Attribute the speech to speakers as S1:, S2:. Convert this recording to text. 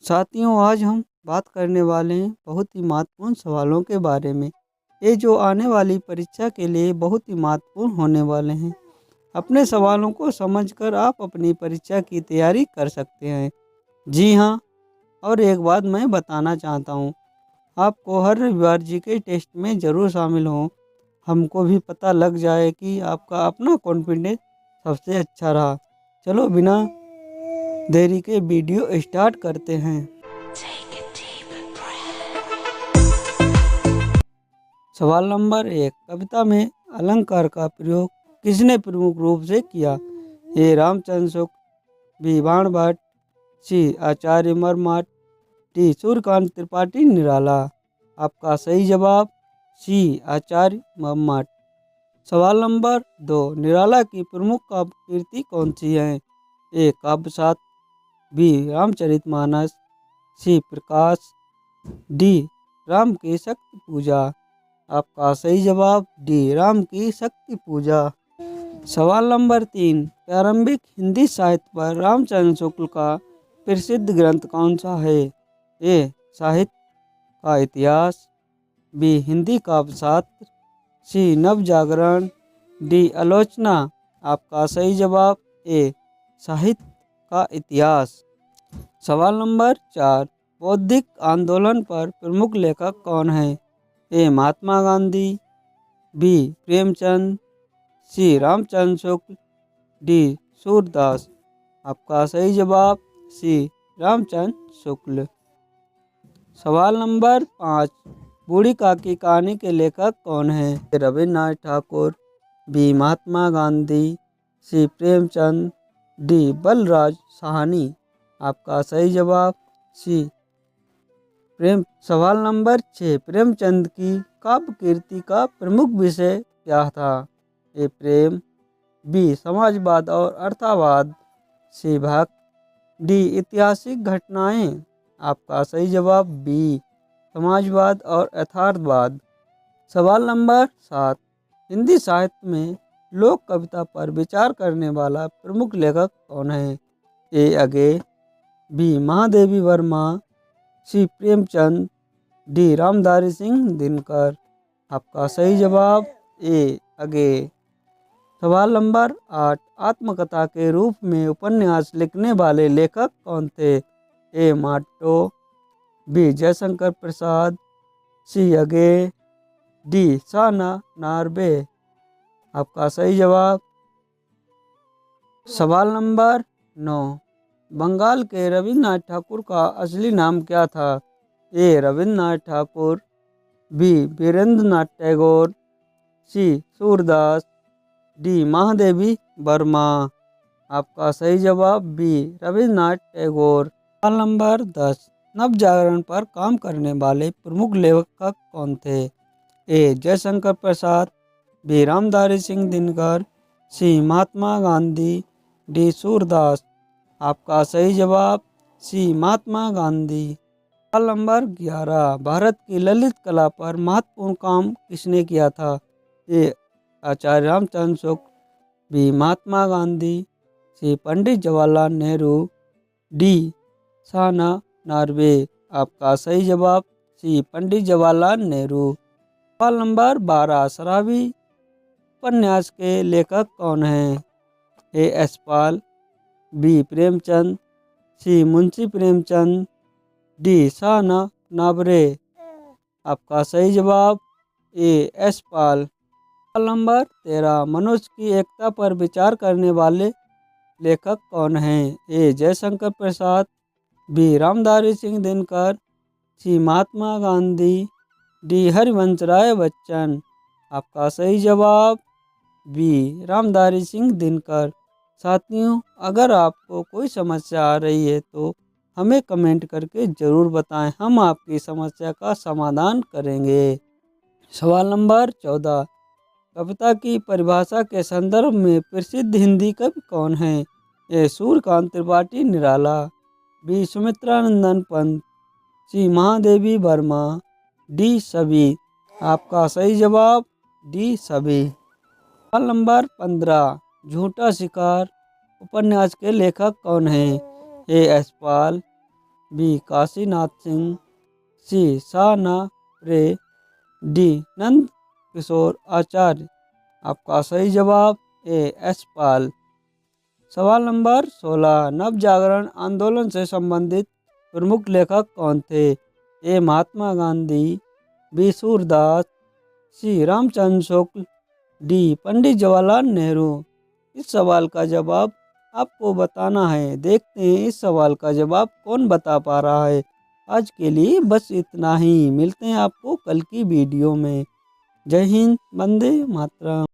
S1: साथियों, आज हम बात करने वाले हैं बहुत ही महत्वपूर्ण सवालों के बारे में। ये जो आने वाली परीक्षा के लिए बहुत ही महत्वपूर्ण होने वाले हैं। अपने सवालों को समझकर आप अपनी परीक्षा की तैयारी कर सकते हैं। जी हाँ, और एक बात मैं बताना चाहता हूँ, आपको हर रविवार जीके टेस्ट में ज़रूर शामिल हों। हमको भी पता लग जाए कि आपका अपना कॉन्फिडेंस सबसे अच्छा रहा। चलो बिना देरी के वीडियो स्टार्ट करते हैं। सवाल नंबर 1, कविता में अलंकार का प्रयोग किसने प्रमुख रूप से किया? ए रामचंद्र शुक्ल, बी बाण भट्ट, सी आचार्य मर्माट, डी सूर्यकांत त्रिपाठी निराला। आपका सही जवाब सी आचार्य मर्माट। सवाल नंबर 2, निराला की प्रमुख काव्य कृति कौन सी है? ए काव्यसात, बी रामचरितमानस, सी प्रकाश, डी राम की शक्ति पूजा। आपका सही जवाब डी राम की शक्ति पूजा। सवाल नंबर 3, प्रारंभिक हिंदी साहित्य पर रामचंद्र शुक्ल का प्रसिद्ध ग्रंथ कौन सा है? ए साहित्य का इतिहास, बी हिंदी काव्यशास्त्र, सी नवजागरण, डी आलोचना। आपका सही जवाब ए साहित्य का इतिहास। सवाल नंबर 4, बौद्धिक आंदोलन पर प्रमुख लेखक कौन है? ए महात्मा गांधी, बी प्रेमचंद, सी रामचंद्र शुक्ल, डी सूरदास। आपका सही जवाब सी रामचंद्र शुक्ल। सवाल नंबर 5, बूढ़ी काकी कहानी के लेखक कौन है? रविन्द्रनाथ ठाकुर, बी महात्मा गांधी, सी प्रेमचंद, डी बलराज साहनी। आपका सही जवाब सी प्रेम। सवाल नंबर 6, प्रेमचंद की काव्य कीर्ति का प्रमुख विषय क्या था? ए प्रेम, बी समाजवाद और अर्थवाद, सी भक्त, डी ऐतिहासिक घटनाएं। आपका सही जवाब बी समाजवाद और यथार्थवाद। सवाल नंबर 7, हिंदी साहित्य में लोक कविता पर विचार करने वाला प्रमुख लेखक कौन है? ए अगे, बी महादेवी वर्मा, सी प्रेमचंद, डी रामधारी सिंह दिनकर। आपका सही जवाब ए अगे। सवाल नंबर 8, आत्मकथा के रूप में उपन्यास लिखने वाले लेखक कौन थे? ए माट्टो, बी जयशंकर प्रसाद, सी अगे, डी साना नार्वे। आपका सही जवाब। सवाल नंबर 9, बंगाल के रविन्द्रनाथ ठाकुर का असली नाम क्या था? ए रविन्द्रनाथ ठाकुर, बी वीरेंद्रनाथ टैगोर, सी सूरदास, डी महादेवी वर्मा। आपका सही जवाब बी रविन्द्रनाथ टैगोर। सवाल नंबर 10, नवजागरण पर काम करने वाले प्रमुख लेखक कौन थे? ए जयशंकर प्रसाद, बी रामधारी सिंह दिनकर, सी महात्मा गांधी, डी सूरदास। आपका सही जवाब सी महात्मा गांधी। सवाल नंबर 11, भारत की ललित कला पर महत्वपूर्ण काम किसने किया था? ए आचार्य रामचंद्र शुक्ल, बी महात्मा गांधी, सी पंडित जवाहरलाल नेहरू, डी साना नार्वे। आपका सही जवाब सी पंडित जवाहरलाल नेहरू। सवाल नंबर 12, शराबी उपन्यास के लेखक कौन हैं? ए यशपाल, बी प्रेमचंद, सी मुंशी प्रेमचंद, डी साना नाबरे। आपका सही जवाब ए यशपाल। सवाल नंबर 13, मनुष्य की एकता पर विचार करने वाले लेखक कौन हैं? ए जयशंकर प्रसाद, बी रामधारी सिंह दिनकर, सी महात्मा गांधी, डी हरिवंश राय बच्चन। आपका सही जवाब बी रामधारी सिंह दिनकर। साथियों, अगर आपको कोई समस्या आ रही है तो हमें कमेंट करके ज़रूर बताएं, हम आपकी समस्या का समाधान करेंगे। सवाल नंबर 14, कविता की परिभाषा के संदर्भ में प्रसिद्ध हिंदी कवि कौन हैं? ए सूर्यकांत त्रिपाठी निराला, बी सुमित्रानंदन पंत, सी महादेवी वर्मा, डी सभी। आपका सही जवाब डी सभी। सवाल नंबर 15, झूठा शिकार उपन्यास के लेखक कौन हैं? ए यशपाल, बी काशीनाथ सिंह, सी शाहना रे, डी नंद किशोर आचार्य। आपका सही जवाब ए एस पाल। सवाल नंबर 16, नव जागरण आंदोलन से संबंधित प्रमुख लेखक कौन थे? ए महात्मा गांधी, बी सूरदास, सी रामचंद्र शुक्ल, डी पंडित जवाहरलाल नेहरू। इस सवाल का जवाब आपको बताना है। देखते हैं इस सवाल का जवाब कौन बता पा रहा है। आज के लिए बस इतना ही। मिलते हैं आपको कल की वीडियो में। जय हिंद, वंदे मातरम।